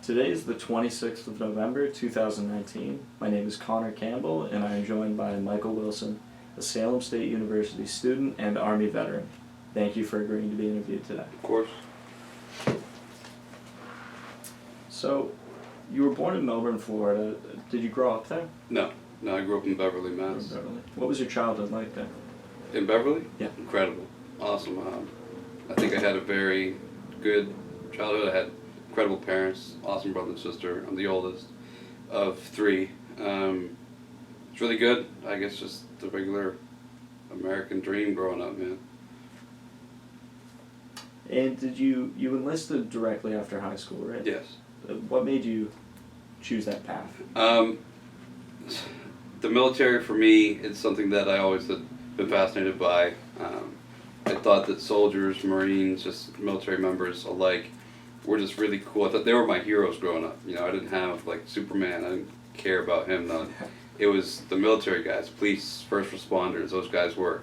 Today is the 26th of November, 2019. My name is Connor Campbell, and I am joined by Michael Wilson, a Salem State University student and Army veteran. Thank you for agreeing to be interviewed today. Of course. So, you were born in Melbourne, Florida. Did you grow up there? No, I grew up in Beverly, Mass. Beverly. What was your childhood like there? In Beverly? Yeah. Incredible. Awesome. I think I had a very good childhood. I had incredible parents, awesome brother and sister. I'm the oldest of three. It's really good. I guess just the regular American dream growing up, man. And did you enlisted directly after high school, right? Yes. What made you choose that path? The military for me is something that I always had been fascinated by. I thought that soldiers, Marines, just military members alike were just really cool. I thought they were my heroes growing up. You know, I didn't have like Superman. I didn't care about him. It was the military guys, police, first responders. Those guys were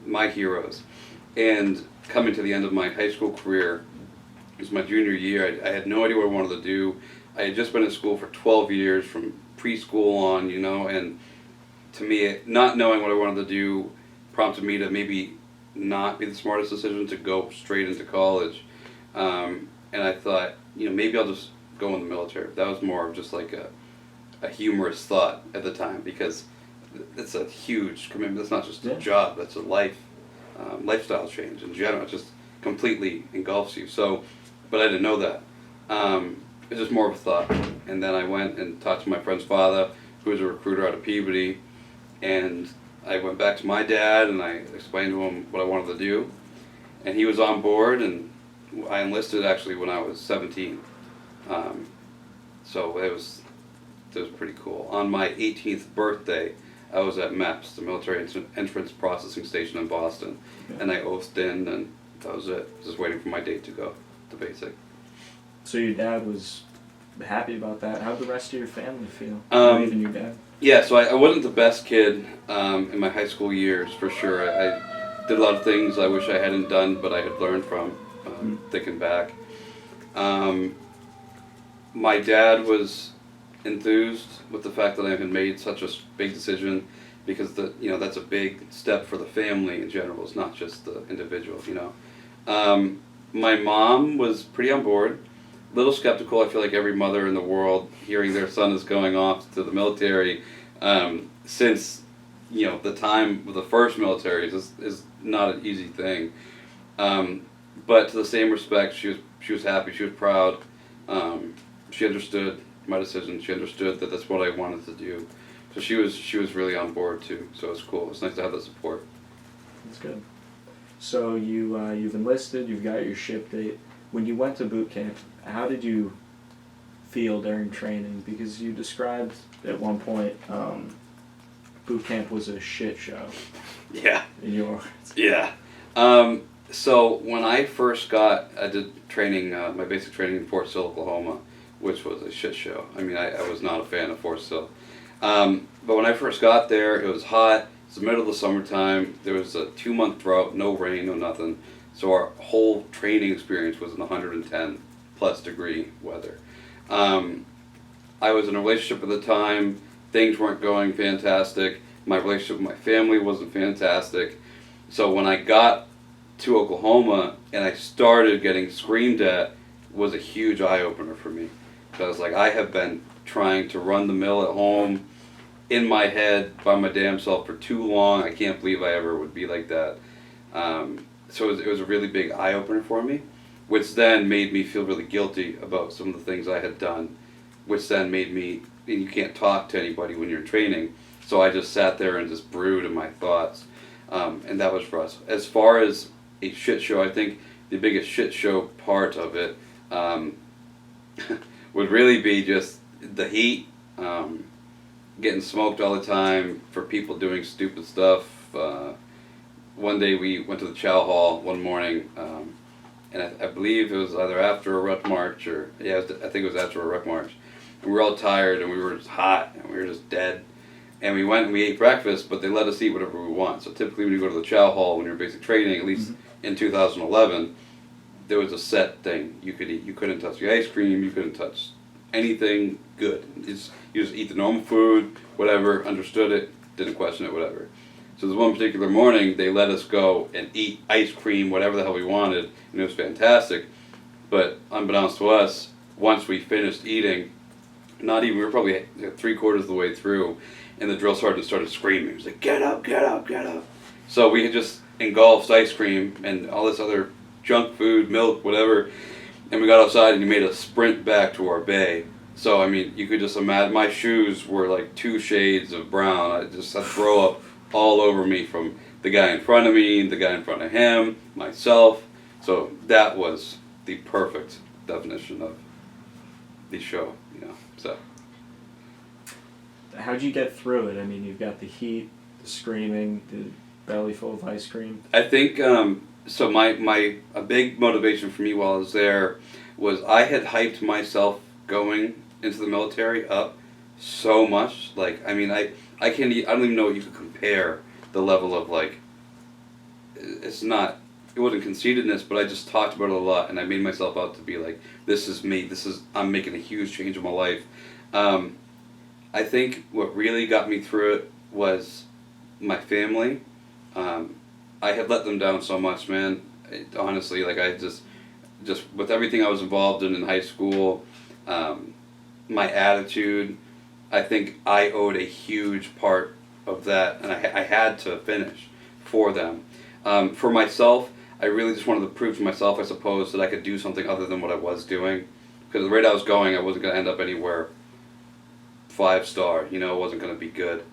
my heroes. And coming to the end of my high school career, it was my junior year. I had no idea what I wanted to do. I had just been in school for 12 years, from preschool on, you know, and to me, not knowing what I wanted to do prompted me to maybe not be the smartest decision to go straight into college. And I thought, you know, maybe I'll just go in the military. That was more of just like a humorous thought at the time, because it's a huge commitment. It's not just a job, that's a lifestyle change in general. It just completely engulfs you. So, but I didn't know that. It was just more of a thought. And then I went and talked to my friend's father, who was a recruiter out of Peabody, and I went back to my dad and I explained to him what I wanted to do, and he was on board, and I enlisted actually when I was 17. So it was pretty cool. On my 18th birthday, I was at MEPS, the Military Entrance Processing Station in Boston, and I oathed in, and that was it. Just waiting for my date to go to basic. So your dad was happy about that. How'd the rest of your family feel? Even your dad? Yeah, so I wasn't the best kid in my high school years, for sure. I did a lot of things I wish I hadn't done, but I had learned from, thinking back. My dad was enthused with the fact that I had made such a big decision, because that's a big step for the family in general. It's not just the individual, you know. My mom was pretty on board. A little skeptical. I feel like every mother in the world, hearing their son is going off to the military, since the time of the first military is not an easy thing. But to the same respect, she was happy. She was proud. She understood my decision. She understood that that's what I wanted to do. So she was really on board too. So it's cool. It's nice to have that support. That's good. So you've enlisted. You've got your ship date. When you went to boot camp, how did you feel during training? Because you described at one point boot camp was a shit show. Yeah. In your words. Yeah. So when I did training, my basic training in Fort Sill, Oklahoma, which was a shit show. I mean, I was not a fan of Fort Sill. But when I first got there, it was hot. It's the middle of the summertime. There was a 2-month drought, no rain, no nothing. So our whole training experience was in 110 plus degree weather. I was in a relationship at the time. Things weren't going fantastic. My relationship with my family wasn't fantastic. So when I got to Oklahoma and I started getting screamed at, was a huge eye-opener for me. So I was like, I have been trying to run the mill at home in my head by my damn self for too long. I can't believe I ever would be like that. So it was a really big eye-opener for me, which then made me feel really guilty about some of the things I had done, which then made me, and you can't talk to anybody when you're in training, so I just sat there and just brewed in my thoughts, and that was for us. As far as a shit show, I think the biggest shit show part of it would really be just the heat, getting smoked all the time for people doing stupid stuff. One day we went to the chow hall one morning, and I believe it was either after a ruck march I think it was after a ruck march. And we were all tired and we were just hot and we were just dead. And we went and we ate breakfast, but they let us eat whatever we want. So typically when you go to the chow hall when you're basic training, at least in 2011, there was a set thing you could eat. You couldn't touch the ice cream, you couldn't touch anything good. You just eat the normal food, whatever, understood it, didn't question it, whatever. So this one particular morning, they let us go and eat ice cream, whatever the hell we wanted, and it was fantastic. But unbeknownst to us, once we finished eating, we were probably 3/4 of the way through, and the drill sergeant started screaming. He was like, "Get up, get up, get up." So we had just engulfed ice cream and all this other junk food, milk, whatever, and we got outside and he made us sprint back to our bay. So, I mean, you could just imagine, my shoes were like 2 shades of brown. I just had throw up all over me from the guy in front of me, the guy in front of him, myself. So that was the perfect definition of the show, you know. So How'd you get through it? I mean, you've got the heat, the screaming, the belly full of ice cream. I think so. A big motivation for me while I was there was I had hyped myself going into the military up so much. Like, I mean, I don't even know what you could compare the level of, like, it wasn't conceitedness, but I just talked about it a lot, and I made myself out to be like, this is me, I'm making a huge change in my life. I think what really got me through it was my family. I had let them down so much, man. Honestly, like, I just with everything I was involved in high school, my attitude, I think I owed a huge part of that, and I had to finish for them. For myself, I really just wanted to prove to myself, I suppose, that I could do something other than what I was doing. Because the rate I was going, I wasn't going to end up anywhere 5-star, you know, it wasn't going to be good.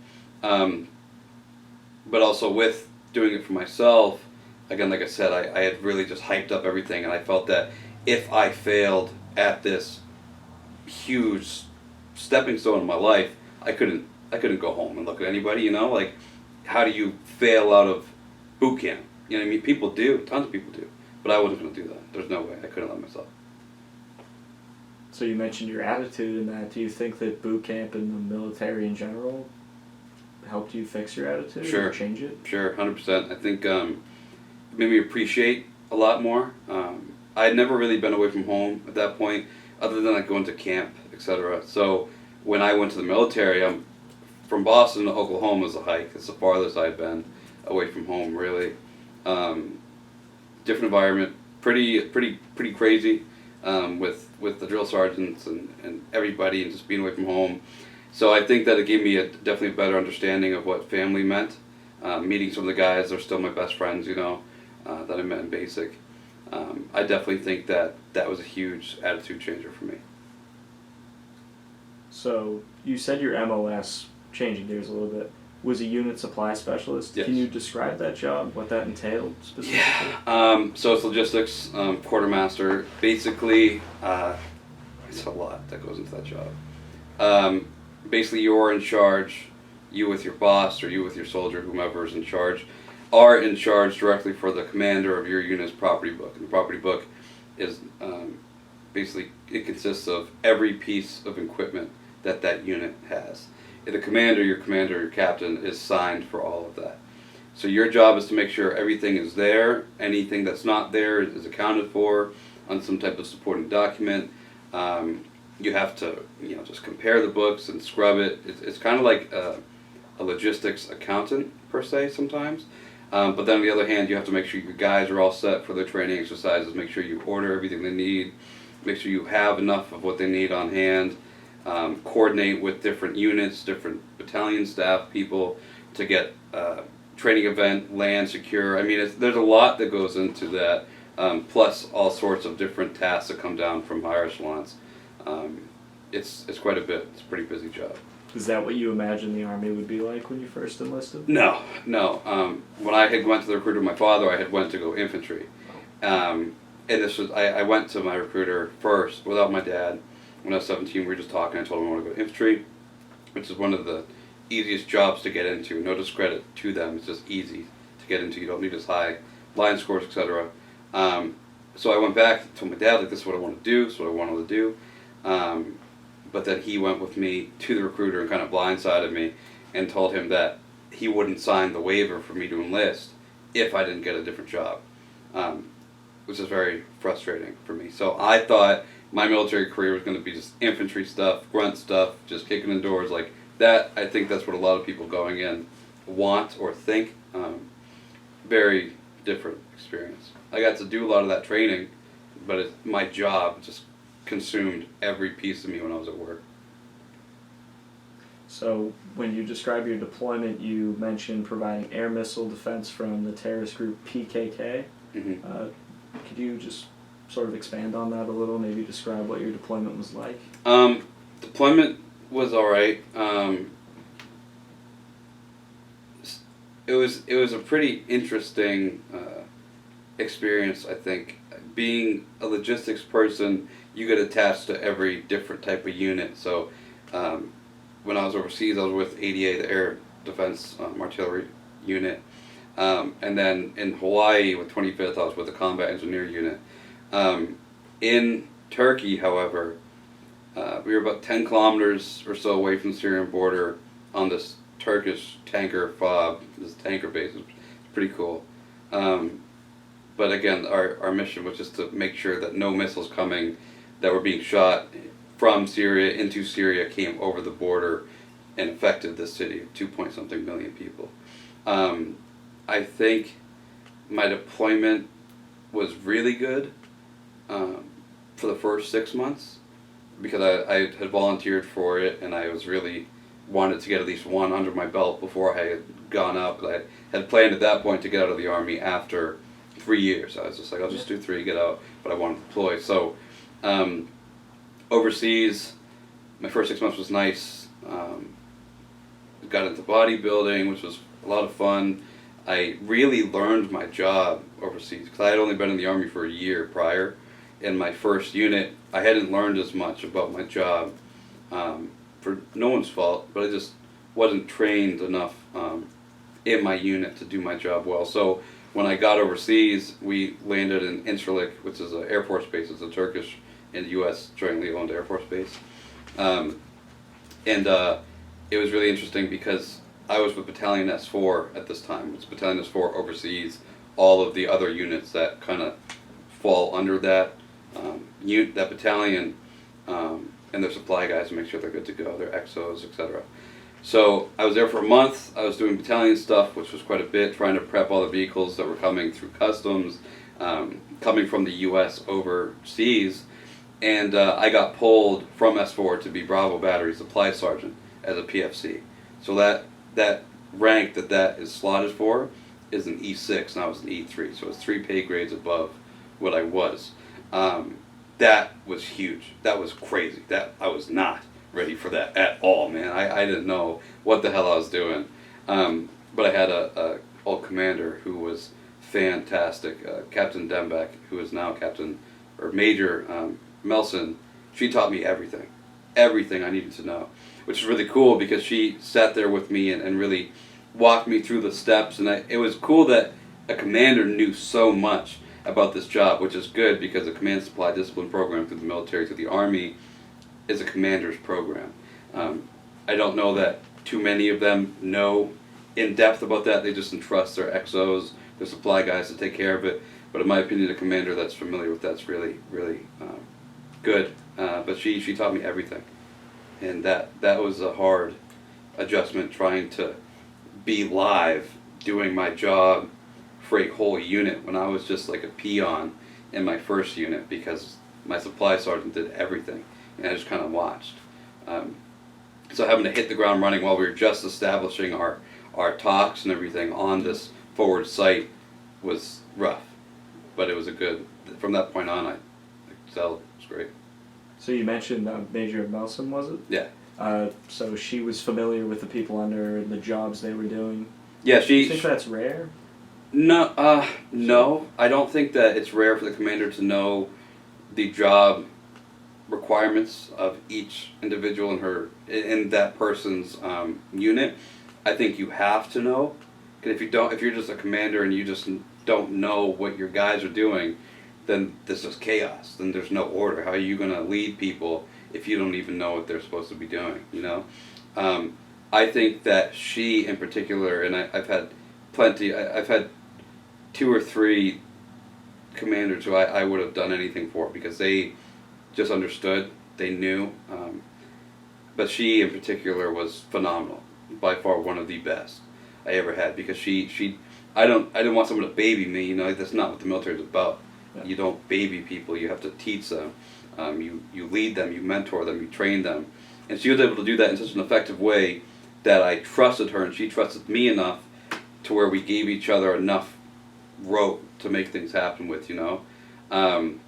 But also with doing it for myself, again, like I said, I had really just hyped up everything, and I felt that if I failed at this huge stepping stone in my life, I couldn't go home and look at anybody, you know? Like, how do you fail out of boot camp? You know what I mean? People do, tons of people do, but I wasn't going to do that. There's no way. I couldn't let myself. So you mentioned your attitude in that. Do you think that boot camp and the military in general helped you fix your attitude? Sure. Or change it? Sure, 100%. I think it made me appreciate a lot more. I had never really been away from home at that point, other than like going to camp, etc. So when I went to the military, from Boston to Oklahoma is a hike. It's the farthest I've been away from home, really. Different environment, pretty crazy, with the drill sergeants and everybody, and just being away from home. So I think that it gave me definitely a better understanding of what family meant. Meeting some of the guys, they're still my best friends, you know, that I met in basic. I definitely think that was a huge attitude changer for me. So you said your MOS, changing gears a little bit, was a unit supply specialist. Yes. Can you describe that job, what that entailed specifically? Yeah. So it's logistics, quartermaster. Basically, it's a lot that goes into that job. Basically, you're in charge, you with your boss or you with your soldier, whomever is in charge, are in charge directly for the commander of your unit's property book. And the property book is basically, it consists of every piece of equipment that unit has. The commander, your captain, is signed for all of that. So your job is to make sure everything is there. Anything that's not there is accounted for on some type of supporting document. You have to, just compare the books and scrub it. It's kind of like a logistics accountant, per se, sometimes. But then on the other hand, you have to make sure your guys are all set for their training exercises, make sure you order everything they need, make sure you have enough of what they need on hand, coordinate with different units, different battalion staff people to get training event, land secure. I mean, there's a lot that goes into that, plus all sorts of different tasks that come down from higher echelons. It's quite a bit. It's a pretty busy job. Is that what you imagined the Army would be like when you first enlisted? No. When I had went to the recruiter with my father, I had went to go infantry. And this was, I went to my recruiter first without my dad. When I was 17, we were just talking. I told him I want to go to infantry, which is one of the easiest jobs to get into. No discredit to them. It's just easy to get into. You don't need as high line scores, etc. So I went back, told my dad, like, this is what I want to do. This is what I wanted to do. But then he went with me to the recruiter and kind of blindsided me and told him that he wouldn't sign the waiver for me to enlist if I didn't get a different job, which is very frustrating for me. So I thought my military career was going to be just infantry stuff, grunt stuff, just kicking in doors like that. I think that's what a lot of people going in want or think. Very different experience. I got to do a lot of that training, but my job just consumed every piece of me when I was at work. So when you describe your deployment, you mentioned providing air missile defense from the terrorist group PKK. Mm-hmm. Could you just sort of expand on that a little? Maybe describe what your deployment was like. Deployment was all right. It was a pretty interesting experience. I think being a logistics person, you get attached to every different type of unit. So when I was overseas, I was with ADA, the Air Defense Artillery Unit, and then in Hawaii with 25th, I was with the Combat Engineer Unit. In Turkey, however, we were about 10 kilometers or so away from the Syrian border on this Turkish tanker FOB, this tanker base. It's pretty cool. But again, our mission was just to make sure that no missiles coming that were being shot from Syria into Syria came over the border and affected the city of 2-point-something million people. I think my deployment was really good for the first 6 months because I had volunteered for it and I was really wanted to get at least one under my belt before I had gone up. I had planned at that point to get out of the Army after 3 years. I was just like, I'll just do 3, get out, but I wanted to deploy. So overseas, my first 6 months was nice. Got into bodybuilding, which was a lot of fun. I really learned my job overseas because I had only been in the Army for a year prior. In my first unit, I hadn't learned as much about my job for no one's fault, but I just wasn't trained enough in my unit to do my job well. So when I got overseas, we landed in Incirlik, which is an Air Force base. It's a Turkish and U.S. jointly owned Air Force base. It was really interesting because I was with Battalion S4 at this time. It's Battalion S4 oversees all of the other units that kind of fall under that that battalion and their supply guys to make sure they're good to go, their XOs, etc. So I was there for a month. I was doing battalion stuff, which was quite a bit, trying to prep all the vehicles that were coming through customs, coming from the U.S. overseas, and I got pulled from S4 to be Bravo Battery Supply Sergeant as a PFC. So that rank that is slotted for is an E6, and I was an E3, so it's 3 pay grades above what I was. That was huge. That was crazy. That I was not ready for that at all, man. I didn't know what the hell I was doing. But I had a old commander who was fantastic, Captain Dembeck, who is now Captain or Major Melson. She taught me everything I needed to know, which is really cool because she sat there with me and really walked me through the steps. And it was cool that a commander knew so much about this job, which is good because the Command Supply Discipline program through the military, through the Army, is a commander's program. I don't know that too many of them know in depth about that. They just entrust their XOs, their supply guys to take care of it. But in my opinion, a commander that's familiar with that's really, really good. But she taught me everything. And that was a hard adjustment, trying to be live, doing my job for a whole unit when I was just like a peon in my first unit because my supply sergeant did everything and I just kind of watched. So having to hit the ground running while we were just establishing our talks and everything on this forward site was rough, but it was from that point on I excelled. It was great. So you mentioned Major Melson, was it? Yeah. So she was familiar with the people under the jobs they were doing. Yeah, Do you think that's rare? No, no. I don't think that it's rare for the commander to know the job requirements of each individual in that person's unit. I think you have to know. 'Cause if you're just a commander and you just don't know what your guys are doing, then this is chaos. Then there's no order. How are you going to lead people if you don't even know what they're supposed to be doing? You know, I think that she in particular, and I've had plenty. I've had 2 or 3 commanders who I would have done anything for because they just understood. They knew. But she in particular was phenomenal. By far one of the best I ever had, because I didn't want someone to baby me. You know, that's not what the military is about. Yeah. You don't baby people. You have to teach them. You lead them. You mentor them. You train them. And she was able to do that in such an effective way that I trusted her and she trusted me enough to where we gave each other enough rope to make things happen with, you know. And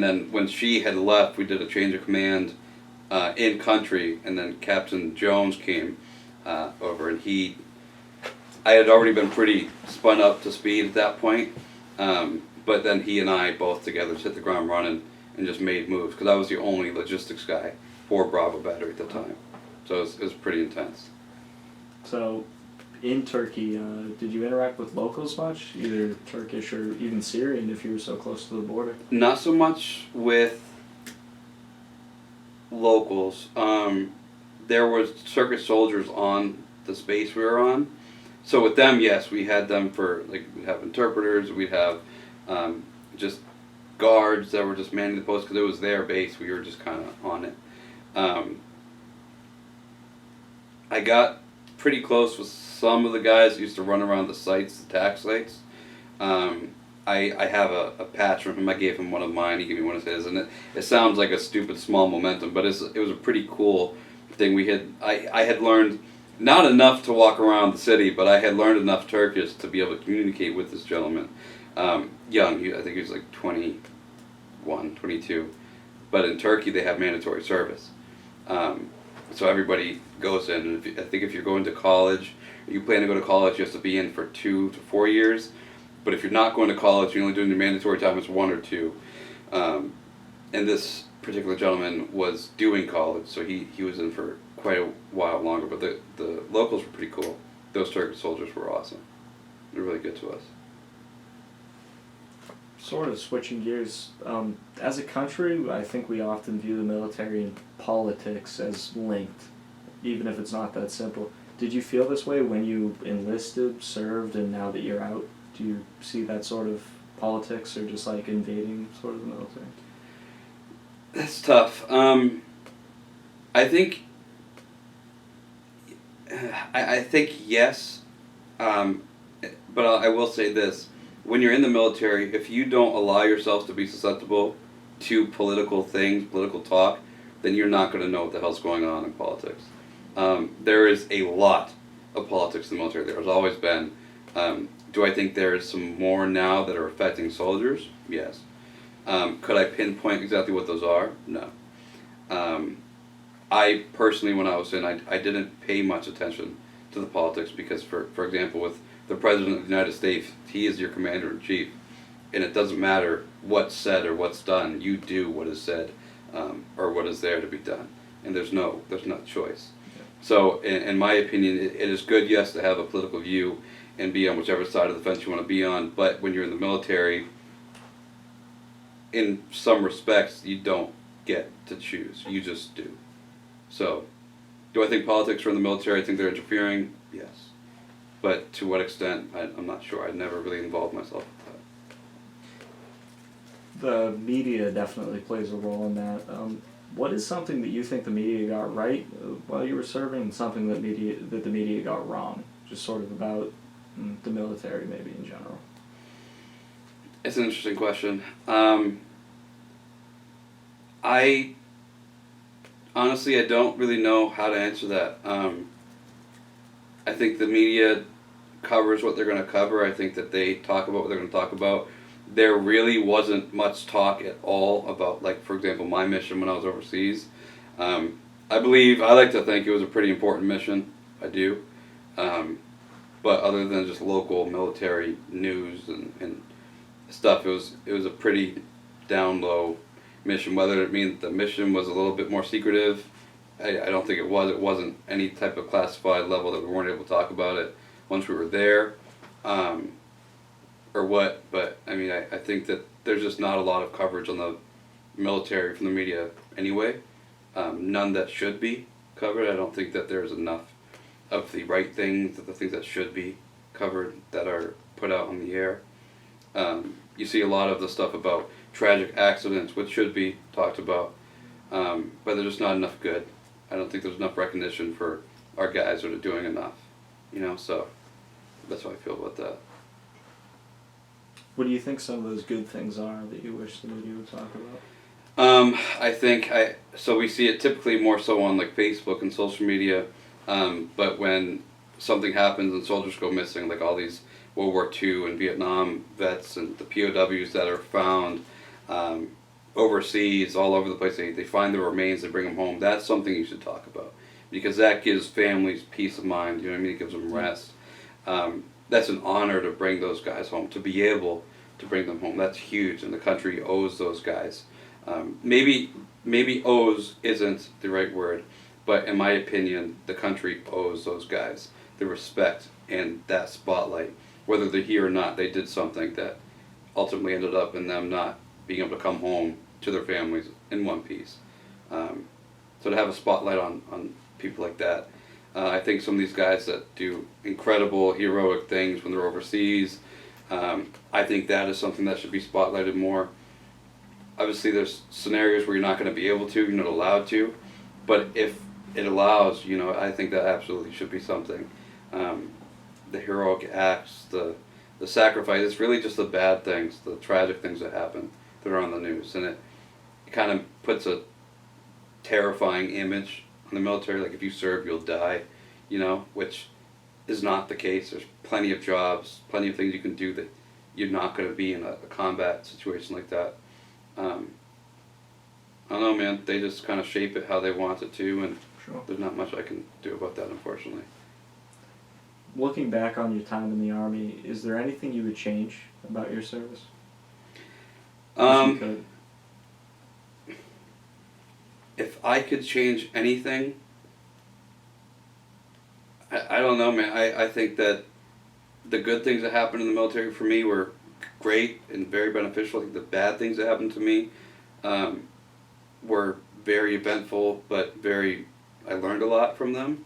then when she had left, we did a change of command in country, and then Captain Jones came over, and I had already been pretty spun up to speed at that point, but then he and I both together just hit the ground running and just made moves, because I was the only logistics guy for Bravo Battery at the time. So it was pretty intense. So, in Turkey, did you interact with locals much, either Turkish or even Syrian, if you were so close to the border? Not so much with locals. There was Turkish soldiers on the base we were on. So with them, yes, we had them for, like, we'd have interpreters, we'd have just guards that were just manning the post, because it was their base, we were just kind of on it. I got pretty close with some of the guys that used to run around the sites, the tax sites. I have a patch from him. I gave him one of mine. He gave me one of his, and it sounds like a stupid small momentum, but it was a pretty cool thing. I had learned not enough to walk around the city, but I had learned enough Turkish to be able to communicate with this gentleman. Young, I think he was like 21, 22. But in Turkey, they have mandatory service. So everybody goes in, and I think if you're going to college, you plan to go to college, you have to be in for 2 to 4 years. But if you're not going to college, you're only doing your mandatory time, it's 1 or 2. And this particular gentleman was doing college, so he was in for quite a while longer. But the locals were pretty cool. Those Turkish soldiers were awesome. They were really good to us. Sort of switching gears, as a country, I think we often view the military and politics as linked, even if it's not that simple. Did you feel this way when you enlisted, served, and now that you're out? Do you see that sort of politics, or just like invading sort of the military? That's tough. I think yes, but I will say this. When you're in the military, if you don't allow yourself to be susceptible to political things, political talk, then you're not going to know what the hell's going on in politics. There is a lot of politics in the military. There has always been. Do I think there is some more now that are affecting soldiers? Yes. Could I pinpoint exactly what those are? No. I personally, when I was in, I didn't pay much attention to the politics, because, for example, with the President of the United States, he is your commander-in-chief, and it doesn't matter what's said or what's done. You do what is said, or what is there to be done, and there's no choice. Yeah. So, in my opinion, it is good, yes, to have a political view and be on whichever side of the fence you want to be on, but when you're in the military, in some respects, you don't get to choose. You just do. So, do I think politics are in the military? I think they're interfering? Yes. But to what extent, I'm not sure. I never really involved myself with that. The media definitely plays a role in that. What is something that you think the media got right while you were serving, and something that the media got wrong, just sort of about the military, maybe in general? It's an interesting question. I honestly don't really know how to answer that. I think the media covers what they're going to cover. I think that they talk about what they're going to talk about. There really wasn't much talk at all about, like, for example, my mission when I was overseas. I like to think it was a pretty important mission. I do. But other than just local military news and stuff, it was a pretty down low mission. Whether it means the mission was a little bit more secretive, I don't think it was. It wasn't any type of classified level that we weren't able to talk about it once we were there, or what. But I mean, I think that there's just not a lot of coverage on the military from the media anyway. None that should be covered. I don't think that there's enough of the right things, the things that should be covered, that are put out on the air. you see a lot of the stuff about tragic accidents, which should be talked about, but there's just not enough good. I don't think there's enough recognition for our guys that are doing enough, so that's how I feel about that. What do you think some of those good things are that you wish the media would talk about? I think so we see it typically more so on like Facebook and social media, but when something happens and soldiers go missing, like all these World War II and Vietnam vets and the POWs that are found overseas, all over the place, they find the remains, they bring them home. That's something you should talk about, because that gives families peace of mind. You know what I mean? It gives them rest. That's an honor to bring those guys home, to be able to bring them home. That's huge, and the country owes those guys. Maybe owes isn't the right word, but in my opinion, the country owes those guys the respect and that spotlight. Whether they're here or not, they did something that ultimately ended up in them not being able to come home to their families in one piece. So to have a spotlight on people like that, I think some of these guys that do incredible, heroic things when they're overseas, I think that is something that should be spotlighted more. Obviously, there's scenarios where you're not going to be able to, you're not allowed to, but if it allows, I think that absolutely should be something. The heroic acts, the sacrifice, it's really just the bad things, the tragic things that happen that are on the news, and it kind of puts a terrifying image on the military, like if you serve, you'll die, which is not the case. There's plenty of jobs, plenty of things you can do that you're not going to be in a combat situation like that. I don't know, man. They just kind of shape it how they want it to, and Sure. there's not much I can do about that, unfortunately. Looking back on your time in the Army, is there anything you would change about your service? If you could. If I could change anything, I don't know, man. I think that the good things that happened in the military for me were great and very beneficial. I think the bad things that happened to me were very eventful, but I learned a lot from them.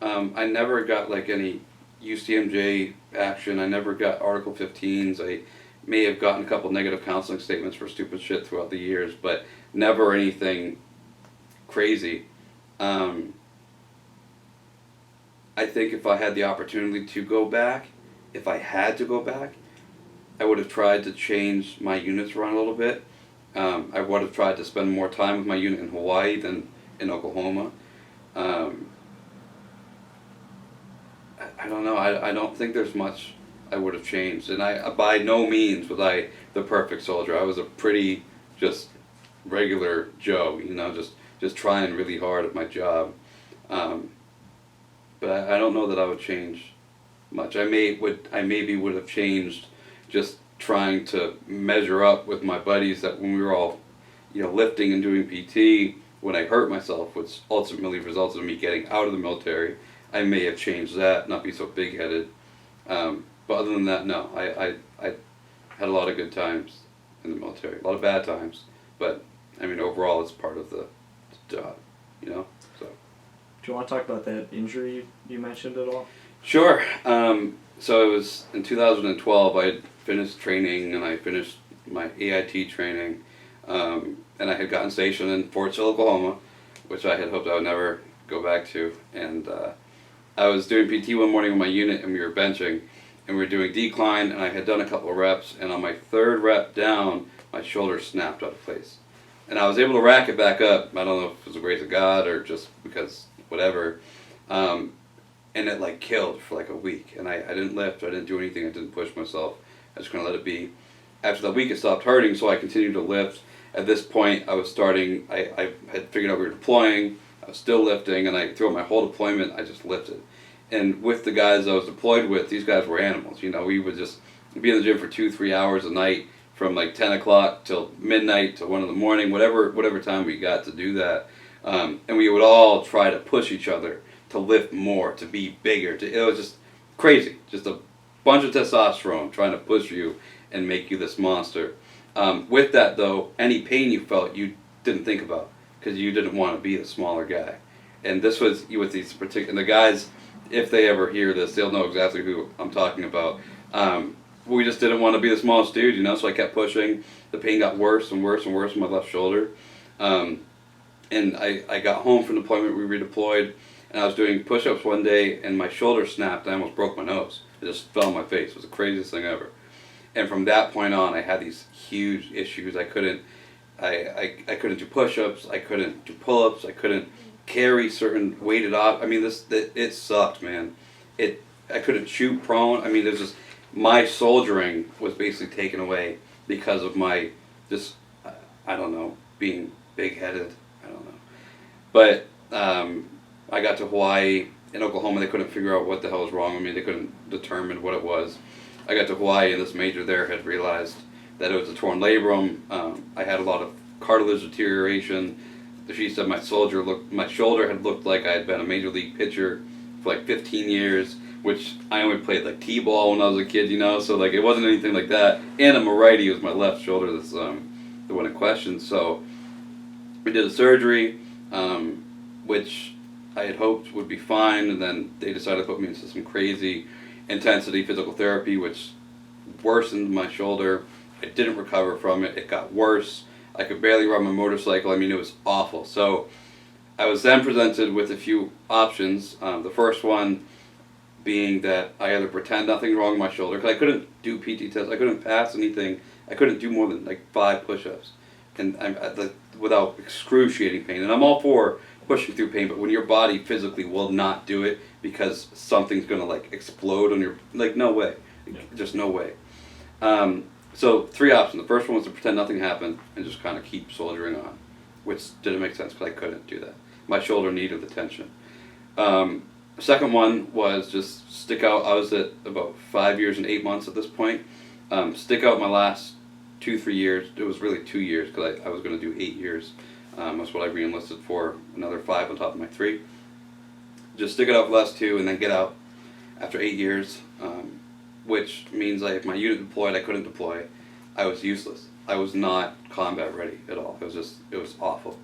I never got like any UCMJ action. I never got Article 15s. I may have gotten a couple negative counseling statements for stupid shit throughout the years, but never anything crazy. I think if I had the opportunity to go back, if I had to go back, I would have tried to change my units around a little bit. I would have tried to spend more time with my unit in Hawaii than in Oklahoma. I don't know. I don't think there's much I would have changed. And I by no means was I the perfect soldier. I was a pretty just regular Joe, just trying really hard at my job. But I don't know that I would change much. I maybe would have changed just trying to measure up with my buddies that when we were all, lifting and doing PT, when I hurt myself, which ultimately resulted in me getting out of the military, I may have changed that, not be so big-headed. But other than that, no. I had a lot of good times in the military, a lot of bad times, but overall it's part of the job, so. Do you want to talk about that injury you mentioned at all? Sure. So it was in 2012. I had finished training and I finished my AIT training, and I had gotten stationed in Fort Sill, Oklahoma, which I had hoped I would never go back to. And I was doing PT one morning with my unit, and we were benching, and we were doing decline, and I had done a couple of reps, and on my third rep down, my shoulder snapped out of place. And I was able to rack it back up. I don't know if it was the grace of God or just because whatever. And it killed for a week. And I didn't lift, I didn't do anything, I didn't push myself. I just kind of let it be. After that week it stopped hurting, so I continued to lift. At this point I had figured out we were deploying, I was still lifting, and throughout my whole deployment I just lifted. And with the guys I was deployed with, these guys were animals. We would just be in the gym for 2-3 hours a night from 10 o'clock till midnight to 1 in the morning, whatever time we got to do that. And we would all try to push each other to lift more, to be bigger. It was just crazy. Just a bunch of testosterone trying to push you and make you this monster. With that, though, any pain you felt, you didn't think about because you didn't want to be the smaller guy. And this was with these particular... And the guys, if they ever hear this, they'll know exactly who I'm talking about. we just didn't want to be the smallest dude, you know. So I kept pushing. The pain got worse and worse and worse in my left shoulder. And I got home from deployment. We redeployed, and I was doing push-ups one day, and my shoulder snapped. I almost broke my nose. It just fell on my face. It was the craziest thing ever. And from that point on, I had these huge issues. I couldn't do push-ups. I couldn't do pull-ups. I couldn't carry certain weighted off. I mean, it sucked, man. I couldn't shoot prone. I mean, there's just my soldiering was basically taken away because of my just I don't know, being big-headed. I don't know. But I got to Hawaii. In Oklahoma, they couldn't figure out what the hell was wrong with me. They couldn't determine what it was. I got to Hawaii, and this major there had realized that it was a torn labrum. I had a lot of cartilage deterioration. She said my shoulder had looked like I had been a major league pitcher for like 15 years, which I only played like t-ball when I was a kid, you know. So like it wasn't anything like that. And I'm a righty. It was my left shoulder that's the one in question. So we did a surgery, which I had hoped would be fine, and then they decided to put me into some crazy intensity physical therapy, which worsened my shoulder. I didn't recover from it. It got worse. I could barely ride my motorcycle. I mean, it was awful. So I was then presented with a few options. The first one being that I either pretend nothing's wrong with my shoulder, because I couldn't do PT tests. I couldn't pass anything. I couldn't do more than like 5 push-ups, and without excruciating pain. And I'm all for pushing through pain, but when your body physically will not do it because something's gonna like explode on your, like, no way. Yeah. Just no way. So 3 options. The first one was to pretend nothing happened and just kind of keep soldiering on, which didn't make sense because I couldn't do that. My shoulder needed the tension. The second one was just stick out. I was at about 5 years and 8 months at this point. Stick out my last 2-3 years. It was really 2 years because I was going to do 8 years. That's what I re-enlisted for, another 5 on top of my 3. Just stick it out for the last 2 and then get out after 8 years, which means if my unit deployed, I couldn't deploy. I was useless. I was not combat ready at all. It was awful.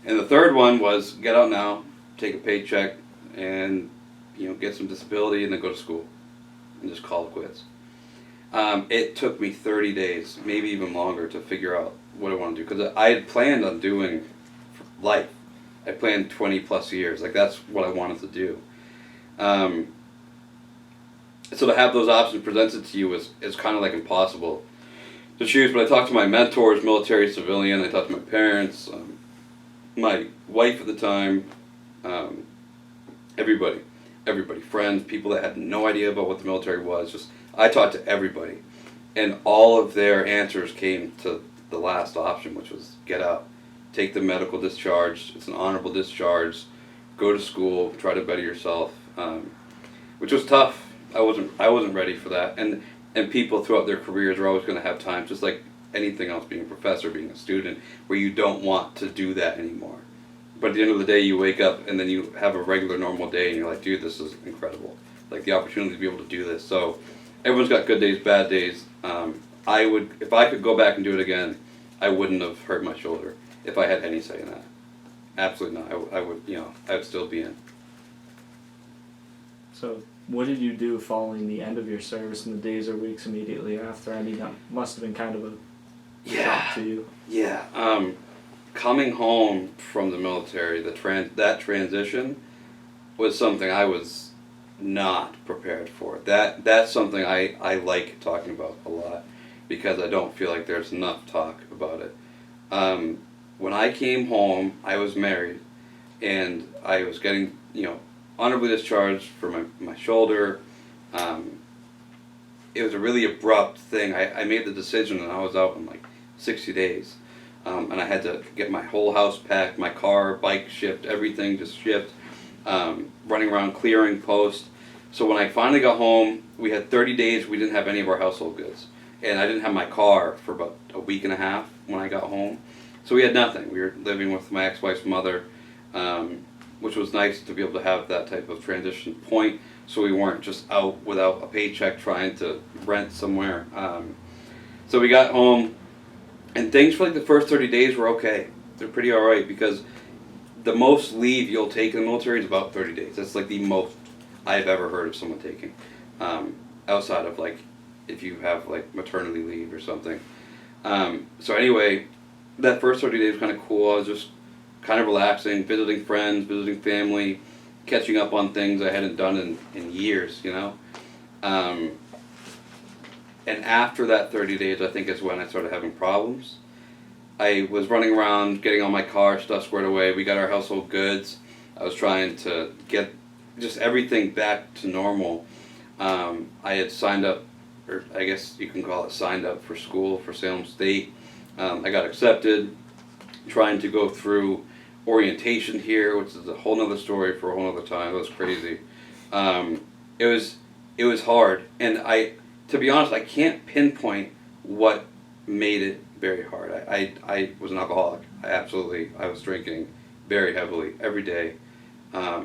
And the third one was get out now, take a paycheck, and get some disability, and then go to school and just call it quits. It took me 30 days, maybe even longer, to figure out what I want to do, because I had planned on doing life. I planned 20 plus years. Like, that's what I wanted to do. So to have those options presented to you is kind of like impossible to choose. But I talked to my mentors, military, civilian. I talked to my parents, my wife at the time, everybody, friends, people that had no idea about what the military was. I talked to everybody, and all of their answers came to the last option, which was get out, take the medical discharge. It's an honorable discharge. Go to school, try to better yourself, which was tough. I wasn't ready for that, and people throughout their careers are always going to have times, just like anything else, being a professor, being a student, where you don't want to do that anymore. But at the end of the day, you wake up and then you have a regular, normal day, and you're like, dude, this is incredible. Like, the opportunity to be able to do this. So everyone's got good days, bad days. If I could go back and do it again, I wouldn't have hurt my shoulder if I had any say in that. Absolutely not. I would, I'd still be in. So what did you do following the end of your service in the days or weeks immediately after? I mean, that must have been kind of a shock to you. Yeah. Coming home from the military, that transition was something I was not prepared for. That's something I like talking about a lot, because I don't feel like there's enough talk about it. When I came home, I was married, and I was getting, honorably discharged for my shoulder. It was a really abrupt thing. I made the decision, and I was out in like 60 days. And I had to get my whole house packed, my car, bike shipped, everything just shipped, running around clearing post. So when I finally got home, we had 30 days, we didn't have any of our household goods. And I didn't have my car for about a week and a half when I got home. So we had nothing. We were living with my ex-wife's mother, which was nice to be able to have that type of transition point, so we weren't just out without a paycheck trying to rent somewhere. So we got home, and things for like the first 30 days were okay. They're pretty alright, because the most leave you'll take in the military is about 30 days. That's like the most I've ever heard of someone taking, outside of like if you have like maternity leave or something. So anyway, that first 30 days was kind of cool. I was just kind of relaxing, visiting friends, visiting family, catching up on things I hadn't done in years, you know. And after that 30 days, I think is when I started having problems. I was running around, getting all my car stuff squared away. We got our household goods. I was trying to get just everything back to normal. I had signed up, or I guess you can call it signed up for school for Salem State. I got accepted, trying to go through orientation here, which is a whole nother story for a whole nother time. It was crazy. It was hard, and to be honest, I can't pinpoint what made it very hard. I was an alcoholic. I was drinking very heavily every day. I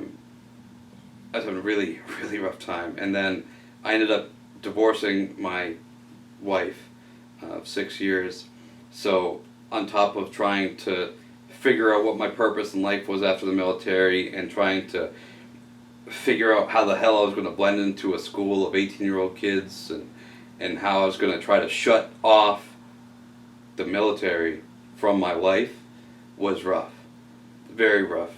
was having a really, really rough time. And then I ended up divorcing my wife of 6 years. So on top of trying to figure out what my purpose in life was after the military and trying to figure out how the hell I was going to blend into a school of 18-year-old kids and how I was going to try to shut off the military from my life was rough. Very rough.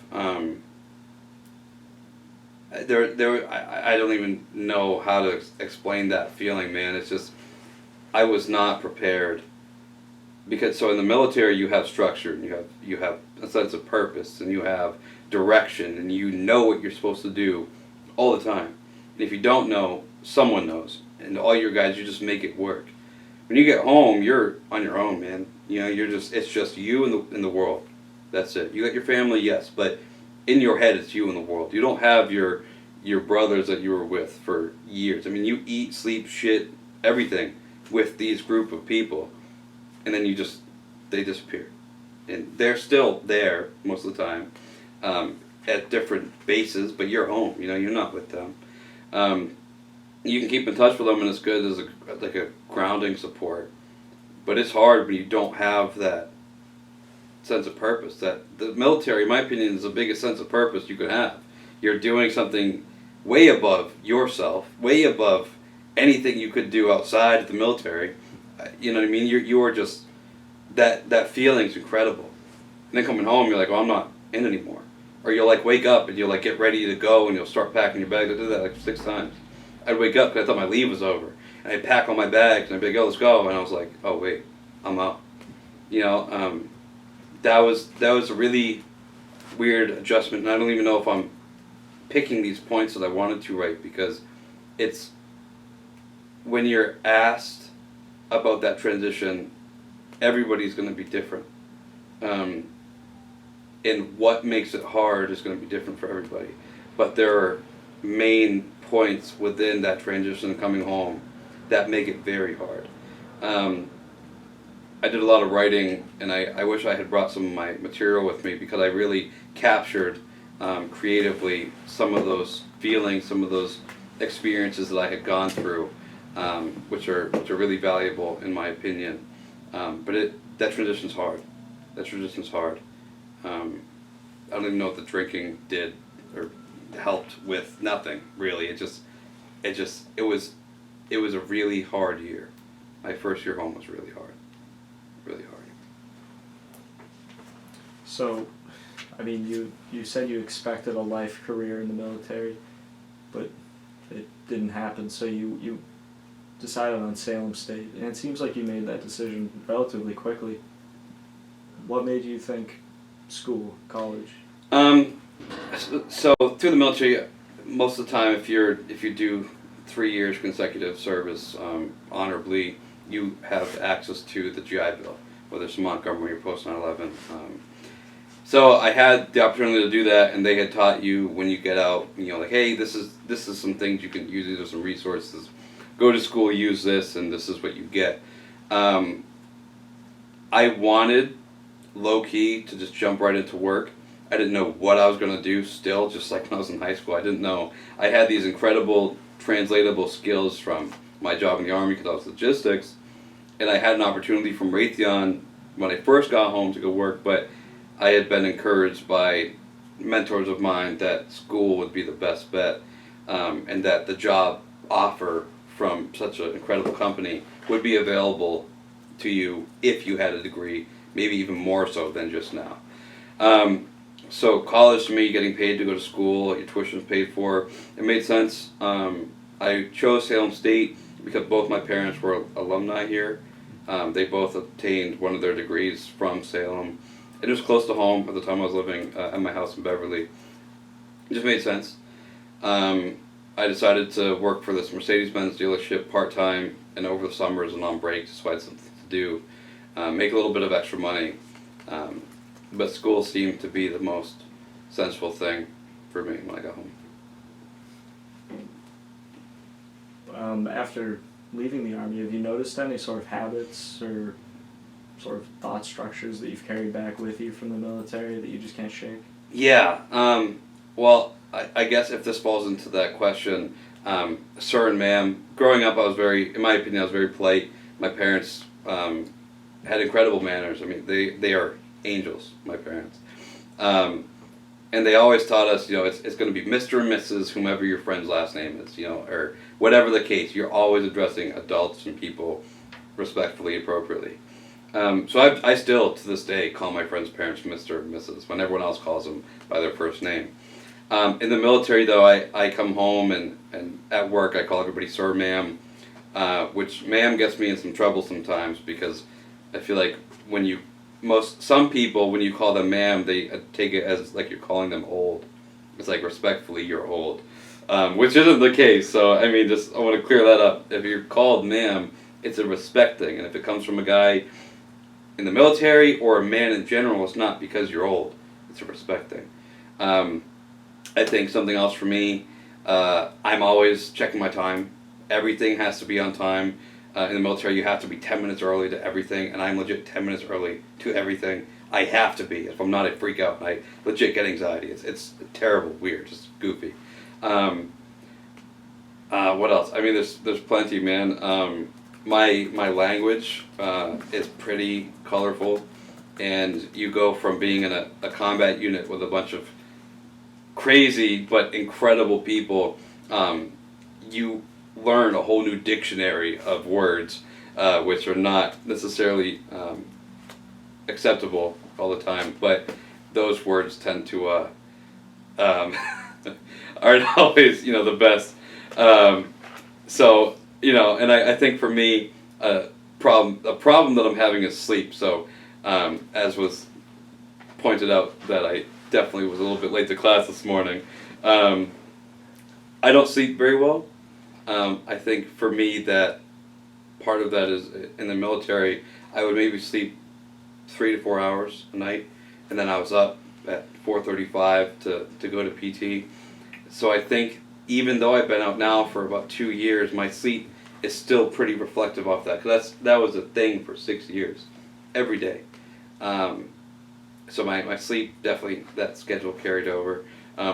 I don't even know how to explain that feeling, man. It's just, I was not prepared. Because so in the military you have structure and you have a sense of purpose and you have direction and you know what you're supposed to do all the time. And if you don't know, someone knows. And all your guys, you just make it work. When you get home, you're on your own, man. You know, it's just you in the world. That's it. You got your family, yes, but in your head it's you in the world. You don't have your brothers that you were with for years. I mean, you eat, sleep, shit, everything with these group of people. And then they disappear. And they're still there most of the time at different bases, but you're home, you know, you're not with them. You can keep in touch with them and it's good as a grounding support. But it's hard when you don't have that sense of purpose. That the military, in my opinion, is the biggest sense of purpose you could have. You're doing something way above yourself, way above anything you could do outside of the military. You know what I mean? You are just, that feeling's incredible. And then coming home, you're like, well, I'm not in anymore. Or you'll like wake up and you'll like get ready to go and you'll start packing your bags. I did that like 6 times. I'd wake up because I thought my leave was over. And I'd pack all my bags and I'd be like, oh, let's go. And I was like, oh, wait, I'm out. You know, that was a really weird adjustment. And I don't even know if I'm picking these points that I wanted to write because it's, when you're asked about that transition, everybody's going to be different. And what makes it hard is going to be different for everybody. But there are main points within that transition coming home that make it very hard. I did a lot of writing, and I wish I had brought some of my material with me because I really captured creatively some of those feelings, some of those experiences that I had gone through, which are really valuable in my opinion. But that transition's hard. That transition's hard. I don't even know what the drinking did or helped with. Nothing really. It was a really hard year. My first year home was really hard. Really hard. So, I mean, you said you expected a life career in the military, but it didn't happen. So you decided on Salem State, and it seems like you made that decision relatively quickly. What made you think school, college? So through the military, most of the time, if you do 3 years consecutive service honorably, you have access to the GI Bill, whether it's Montgomery or post 9/11. So I had the opportunity to do that, and they had taught you when you get out, you know, like, hey, this is some things you can use. These are some resources. Go to school, use this, and this is what you get. I wanted low key to just jump right into work. I didn't know what I was going to do still, just like when I was in high school. I didn't know. I had these incredible translatable skills from my job in the Army because I was logistics, and I had an opportunity from Raytheon when I first got home to go work, but I had been encouraged by mentors of mine that school would be the best bet, and that the job offer from such an incredible company would be available to you if you had a degree, maybe even more so than just now. So college to me, getting paid to go to school, your tuition's paid for, it made sense. I chose Salem State because both my parents were alumni here. They both obtained one of their degrees from Salem. It was close to home at the time I was living at my house in Beverly. It just made sense. I decided to work for this Mercedes-Benz dealership part-time and over the summers and on break just so I had something to do, make a little bit of extra money. But school seemed to be the most sensible thing for me when I got home. After leaving the Army, have you noticed any sort of habits or sort of thought structures that you've carried back with you from the military that you just can't shake? Yeah. Well, I guess if this falls into that question, sir and ma'am, growing up I was very, in my opinion, I was very polite. My parents had incredible manners. I mean, they are angels, my parents. And they always taught us, it's going to be Mr. and Mrs., whomever your friend's last name is, or whatever the case. You're always addressing adults and people respectfully, appropriately. So I still, to this day, call my friends' parents Mr. and Mrs. when everyone else calls them by their first name. In the military, though, I come home and at work I call everybody sir, ma'am, which ma'am gets me in some trouble sometimes because I feel like some people, when you call them ma'am, they take it as like you're calling them old. It's like, respectfully, you're old. Which isn't the case, so I mean, I want to clear that up. If you're called ma'am, it's a respect thing, and if it comes from a guy in the military or a man in general, it's not because you're old. It's a respect thing. I think something else for me, I'm always checking my time. Everything has to be on time. In the military, you have to be 10 minutes early to everything, and I'm legit 10 minutes early to everything. I have to be. If I'm not, I freak out, and I legit get anxiety. It's terrible, weird, just goofy. What else? I mean, there's plenty, man. My language is pretty colorful, and you go from being in a combat unit with a bunch of crazy but incredible people, you learn a whole new dictionary of words, which are not necessarily acceptable all the time, but those words tend to aren't always the best. So and I think for me, a problem that I'm having is sleep. So as was pointed out, that I definitely was a little bit late to class this morning. I don't sleep very well. I think for me that part of that is in the military, I would maybe sleep 3 to 4 hours a night, and then I was up at 4:35 to go to PT. So I think even though I've been out now for about 2 years, my sleep is still pretty reflective of that, because that was a thing for 6 years, every day. So my sleep, definitely that schedule carried over,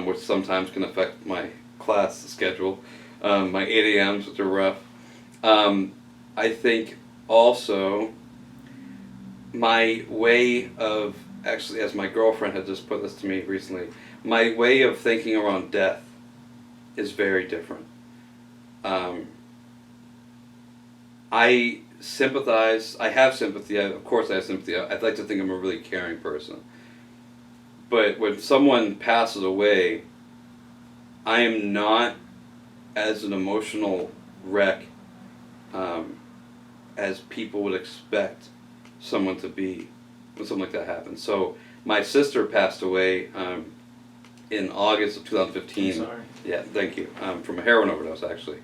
which sometimes can affect my class schedule. My 8 a.m.s, which are rough. I think also my way of, actually, as my girlfriend had just put this to me recently, my way of thinking around death is very different. I sympathize, I have sympathy, of course I have sympathy. I'd like to think I'm a really caring person. But when someone passes away, I am not as an emotional wreck as people would expect someone to be when something like that happens. So my sister passed away in August of 2015. I'm sorry. Yeah, thank you. From a heroin overdose, actually.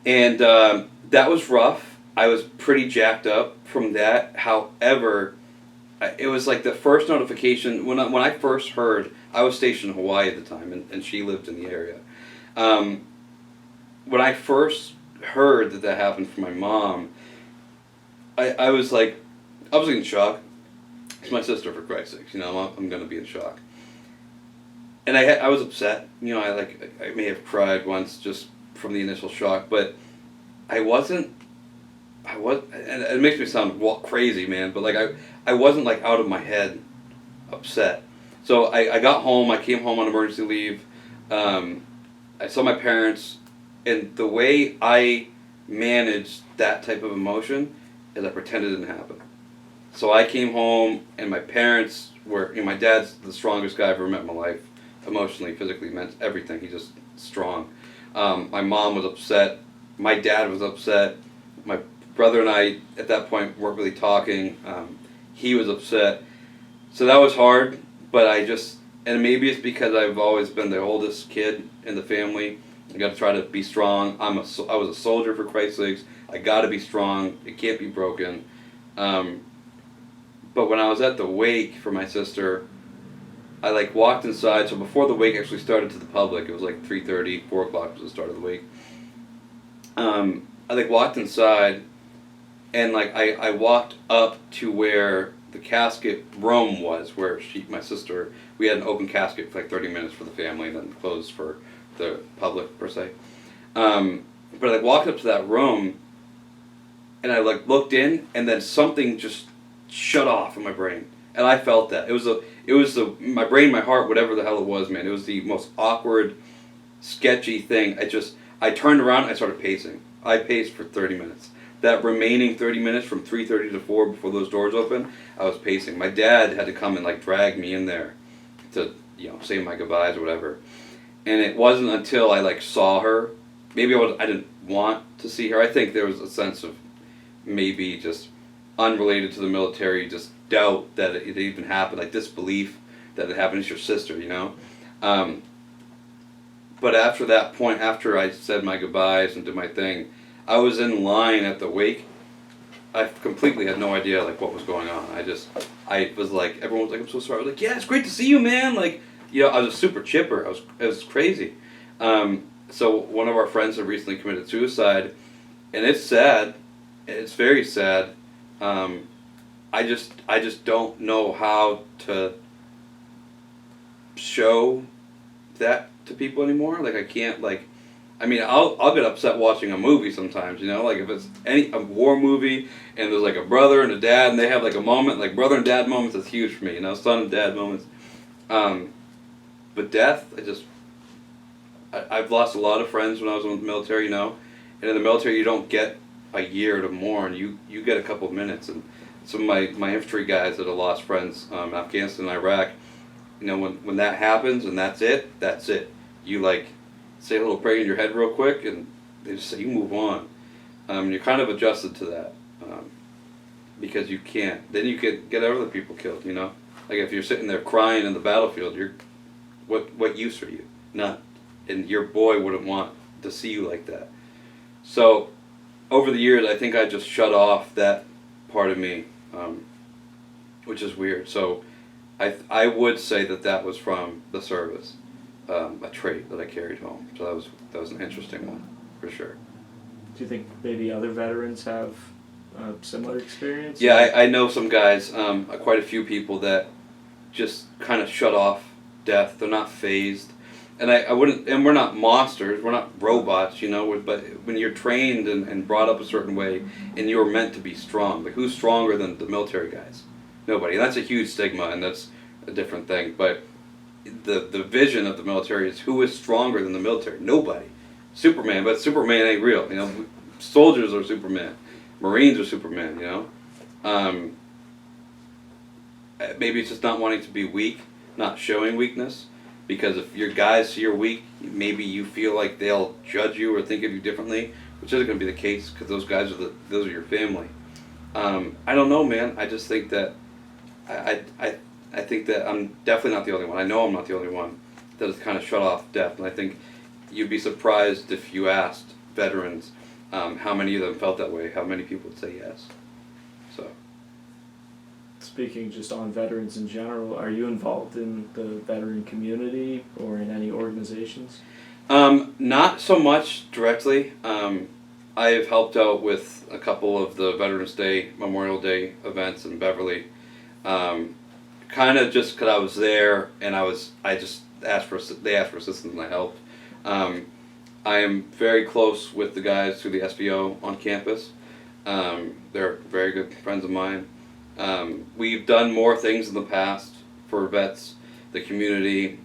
And that was rough. I was pretty jacked up from that. However, it was like the first notification, when I first heard, I was stationed in Hawaii at the time, and she lived in the area. When I first heard that happened for my mom, I was in shock. It's my sister, for Christ's sakes. I'm going to be in shock. And I was upset. I may have cried once just from the initial shock, but and it makes me sound crazy, man, but I wasn't out of my head upset. So I got home, I came home on emergency leave, I saw my parents, and the way I managed that type of emotion is I pretended it didn't happen. So I came home, and my parents were, my dad's the strongest guy I've ever met in my life, emotionally, physically, meant everything. He's just strong. My mom was upset. My dad was upset. My brother and I, at that point, weren't really talking. He was upset. So that was hard, but and maybe it's because I've always been the oldest kid in the family. I got to try to be strong. I was a soldier, for Christ's sakes. I got to be strong. It can't be broken. But when I was at the wake for my sister, I walked inside. So before the wake actually started to the public, it was 3:30, 4 o'clock was the start of the wake. I walked inside, and I walked up to where the casket room was, where my sister, we had an open casket for 30 minutes for the family, and then closed for the public per se. But I walked up to that room, and I looked in, and then something just shut off in my brain, and I felt that it was my brain, my heart, whatever the hell it was, man. It was the most awkward, sketchy thing. I turned around, and I started pacing. I paced for 30 minutes. That remaining 30 minutes from 3:30 to 4 before those doors opened, I was pacing. My dad had to come and drag me in there to say my goodbyes or whatever. And it wasn't until I saw her, maybe I didn't want to see her. I think there was a sense of maybe just unrelated to the military, just doubt that it even happened, disbelief that it happened. It's your sister, But after that point, after I said my goodbyes and did my thing, I was in line at the wake. I completely had no idea what was going on. I was everyone was I'm so sorry. I was yeah, it's great to see you, man. I was super chipper. It was crazy. So one of our friends had recently committed suicide, and it's sad. It's very sad. I just don't know how to show that to people anymore. I can't I'll get upset watching a movie sometimes, if it's a war movie and there's a brother and a dad and they have a moment, brother and dad moments, that's huge for me, son and dad moments. But death, I've lost a lot of friends when I was in the military, and in the military you don't get a year to mourn, you get a couple of minutes. And some of my infantry guys that have lost friends, Afghanistan and Iraq, when that happens and that's it. You say a little prayer in your head real quick, and they just say you move on. You're kind of adjusted to that, because you can't. Then you could get other people killed. If you're sitting there crying in the battlefield, what use are you? None. And your boy wouldn't want to see you like that. So, over the years, I think I just shut off that part of me, which is weird. So, I would say that was from the service. A trait that I carried home. So that was an interesting one, for sure. Do you think maybe other veterans have a similar experience? Yeah, I know some guys, quite a few people that just kind of shut off death. They're not phased. And I wouldn't, and we're not monsters, we're not robots, but when you're trained and brought up a certain way and you're meant to be strong, who's stronger than the military guys? Nobody. And that's a huge stigma, and that's a different thing. But the vision of the military is who is stronger than the military? Nobody. Superman, but Superman ain't real. Soldiers are Superman. Marines are Superman. Maybe it's just not wanting to be weak, not showing weakness, because if your guys see you're weak, maybe you feel like they'll judge you or think of you differently, which isn't going to be the case because those guys those are your family. I don't know, man. I just think that I think that I'm definitely not the only one. I know I'm not the only one that has kind of shut off death. And I think you'd be surprised if you asked veterans how many of them felt that way, how many people would say yes. So. Speaking just on veterans in general, are you involved in the veteran community or in any organizations? Not so much directly. I have helped out with a couple of the Veterans Day, Memorial Day events in Beverly. Kind of just because I was there and I just asked for assistance and I helped. I am very close with the guys through the SBO on campus. They're very good friends of mine. We've done more things in the past for vets, the community,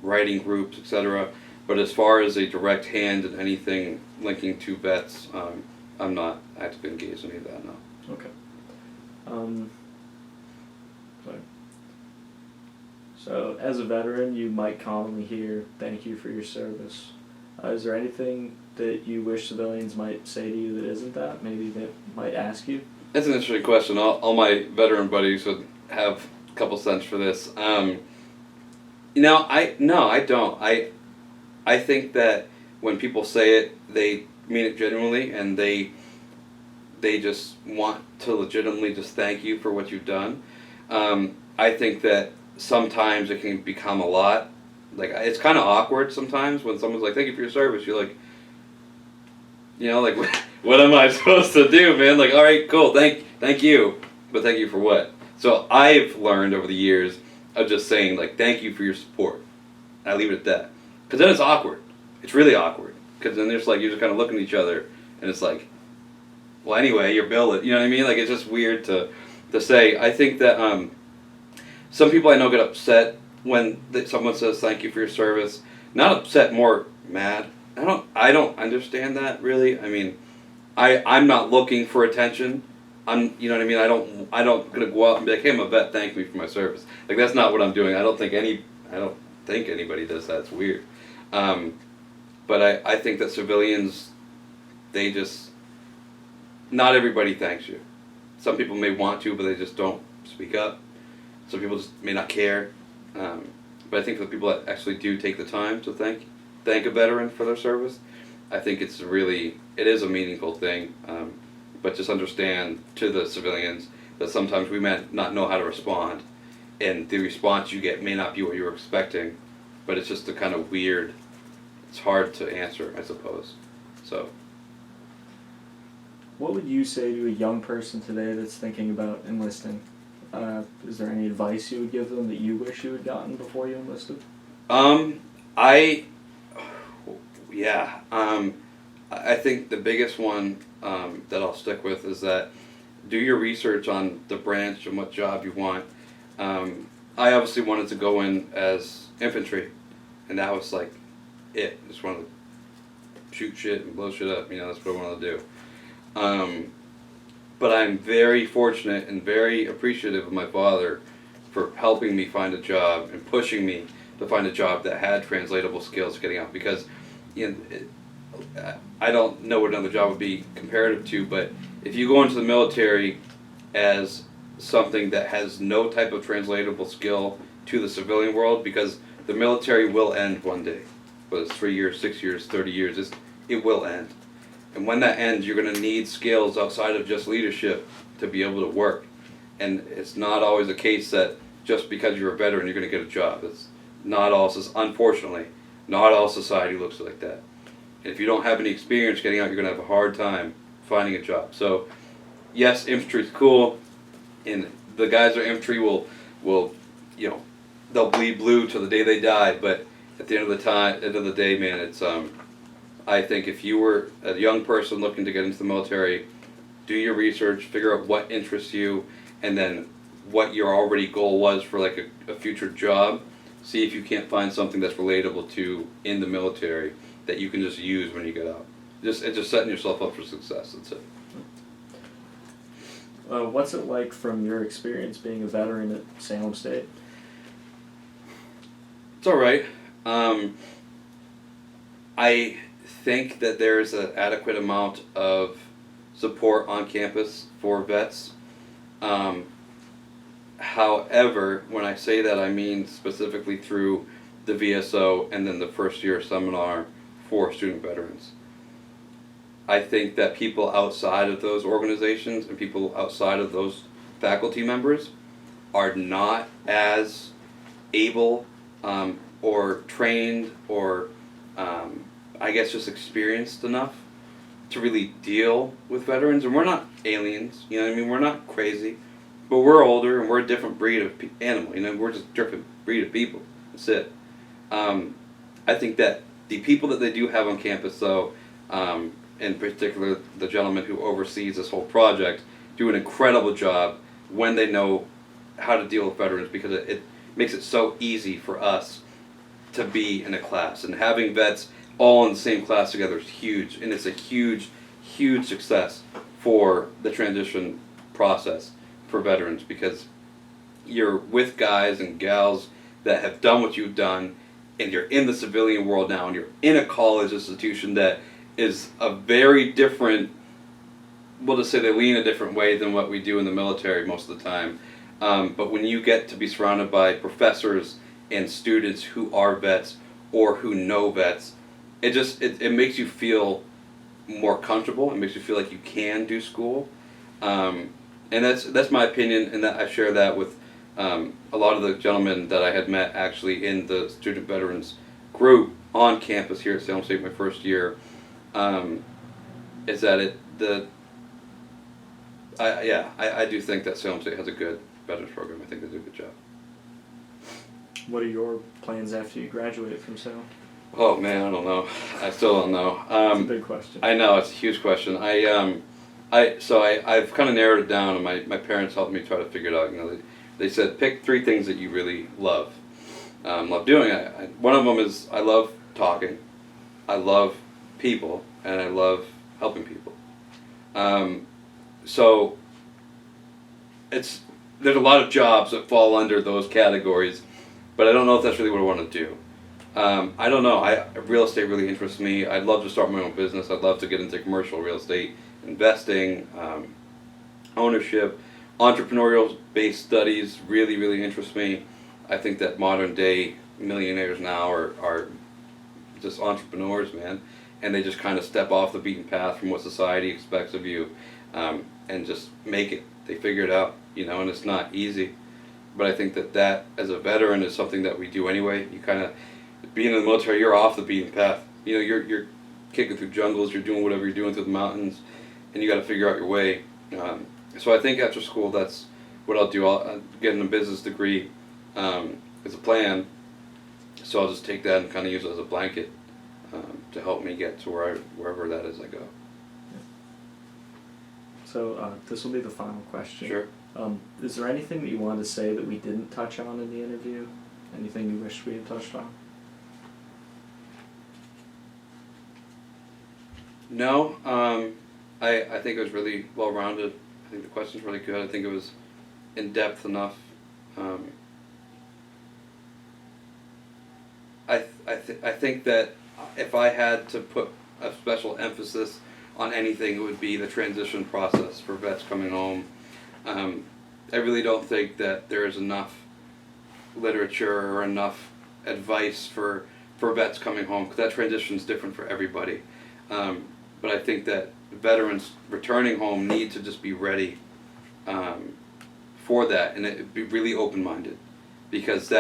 writing groups, etc. But as far as a direct hand in anything linking to vets, I'm not actively engaged in any of that, no. Okay. Sorry. So, as a veteran, you might commonly hear, "Thank you for your service." Is there anything that you wish civilians might say to you that isn't that? Maybe they might ask you? That's an interesting question. All my veteran buddies would have a couple cents for this. I don't. I think that when people say it, they mean it genuinely, and they just want to legitimately just thank you for what you've done. I think that sometimes it can become a lot. Like, it's kind of awkward sometimes when someone's like, "Thank you for your service." You're like, like, what am I supposed to do, man? Like, all right, cool, thank you, but thank you for what? So I've learned over the years of just saying, like, thank you for your support. And I leave it at that, because then it's awkward. It's really awkward, because then there's like you're just kind of looking at each other, and it's like, well, anyway, you're billed. You know what I mean? Like, it's just weird to say. I think that some people I know get upset when someone says thank you for your service. Not upset, more mad. I don't understand that really. I mean, I'm not looking for attention. You know what I mean? I don't gonna go out and be like, "Hey, I'm a vet. Thank me for my service." Like, that's not what I'm doing. I don't think anybody does that. It's weird. But I think that civilians, they just, not everybody thanks you. Some people may want to, but they just don't speak up. Some people just may not care. But I think for the people that actually do take the time to thank a veteran for their service, I think it is a meaningful thing. But just understand to the civilians that sometimes we may not know how to respond, and the response you get may not be what you were expecting, but it's just a kind of weird, it's hard to answer, I suppose. So. What would you say to a young person today that's thinking about enlisting? Is there any advice you would give them that you wish you had gotten before you enlisted? I think the biggest one that I'll stick with is that do your research on the branch and what job you want. I obviously wanted to go in as infantry, and that was like it. Just wanted to shoot shit and blow shit up. That's what I wanted to do. But I'm very fortunate and very appreciative of my father for helping me find a job and pushing me to find a job that had translatable skills getting out. Because I don't know what another job would be comparative to, but if you go into the military as something that has no type of translatable skill to the civilian world, because the military will end one day, whether it's 3 years, 6 years, 30 years, it will end. And when that ends, you're going to need skills outside of just leadership to be able to work. And it's not always the case that just because you're a veteran, you're going to get a job. It's not all, unfortunately, not all society looks like that. And if you don't have any experience getting out, you're going to have a hard time finding a job. So, yes, infantry's cool, and the guys that are infantry will they'll bleed blue till the day they die. But at the end of the day, man, it's I think if you were a young person looking to get into the military, do your research, figure out what interests you, and then what your already goal was for like a future job. See if you can't find something that's relatable to in the military that you can just use when you get out. It's just setting yourself up for success. That's it. What's it like from your experience being a veteran at Salem State? It's all right. I think that there's an adequate amount of support on campus for vets. However, when I say that, I mean specifically through the VSO and then the first year seminar for student veterans. I think that people outside of those organizations and people outside of those faculty members are not as able or trained or I guess just experienced enough to really deal with veterans. And we're not aliens, we're not crazy, but we're older and we're a different breed of animal, we're just a different breed of people. That's it. I think that the people that they do have on campus, though, in particular the gentleman who oversees this whole project, do an incredible job when they know how to deal with veterans, because it makes it so easy for us to be in a class. And having vets all in the same class together is huge, and it's a huge, huge success for the transition process for veterans, because you're with guys and gals that have done what you've done, and you're in the civilian world now, and you're in a college institution that is a very different, we'll just say they lean a different way than what we do in the military most of the time. But when you get to be surrounded by professors and students who are vets or who know vets, it makes you feel more comfortable. It makes you feel like you can do school, and that's my opinion, and that I share that with a lot of the gentlemen that I had met actually in the student veterans group on campus here at Salem State my first year. Is that I do think that Salem State has a good veterans program. I think they do a good job. What are your plans after you graduate from Salem? Oh man, I don't know. I still don't know. It's a big question. I know, it's a huge question. I've kind of narrowed it down, and my parents helped me try to figure it out. You know, they said pick 3 things that you really love doing. One of them is I love talking, I love people, and I love helping people. So there's a lot of jobs that fall under those categories, but I don't know if that's really what I want to do. I don't know. Real estate really interests me. I'd love to start my own business. I'd love to get into commercial real estate, investing, ownership, entrepreneurial-based studies really, really interest me. I think that modern day millionaires now are just entrepreneurs, man, and they just kind of step off the beaten path from what society expects of you, and just make it. They figure it out, and it's not easy. But I think that as a veteran is something that we do anyway. You kind of, being in the military, you're off the beaten path. You're kicking through jungles, you're doing whatever you're doing through the mountains, and you got to figure out your way. So I think after school, that's what I'll do. I'll get a business degree as a plan. So I'll just take that and kind of use it as a blanket to help me get to wherever that is I go. So this will be the final question. Sure. Is there anything that you wanted to say that we didn't touch on in the interview? Anything you wish we had touched on? No. I think it was really well rounded. I think the question's really good. I think it was in depth enough. I think that if I had to put a special emphasis on anything, it would be the transition process for vets coming home. I really don't think that there is enough literature or enough advice for vets coming home, because that transition is different for everybody. But I think that veterans returning home need to just be ready for that, and be really open-minded, because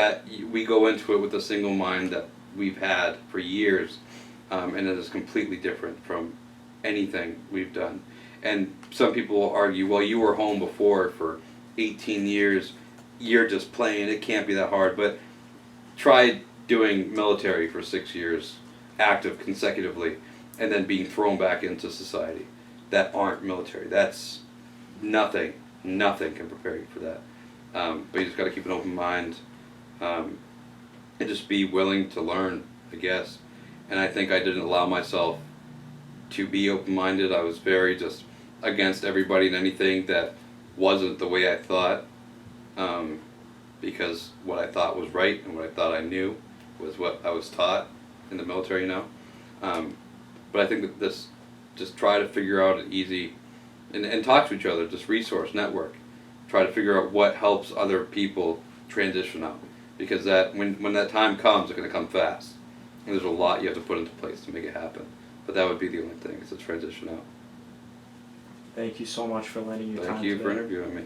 we go into it with a single mind that we've had for years, and it is completely different from anything we've done. And some people will argue, well, you were home before for 18 years, you're just playing, it can't be that hard. But try doing military for 6 years, active consecutively, and then being thrown back into society that aren't military. That's nothing can prepare you for that. But you just got to keep an open mind, and just be willing to learn, I guess. And I think I didn't allow myself to be open-minded. I was very just against everybody and anything that wasn't the way I thought, because what I thought was right and what I thought I knew was what I was taught in the military now. But I think that this, just try to figure out an easy, and talk to each other, just resource, network. Try to figure out what helps other people transition out, because that when that time comes, it's going to come fast. And there's a lot you have to put into place to make it happen. But that would be the only thing, is to transition out. Thank you so much for lending your time Thank you today. for interviewing me.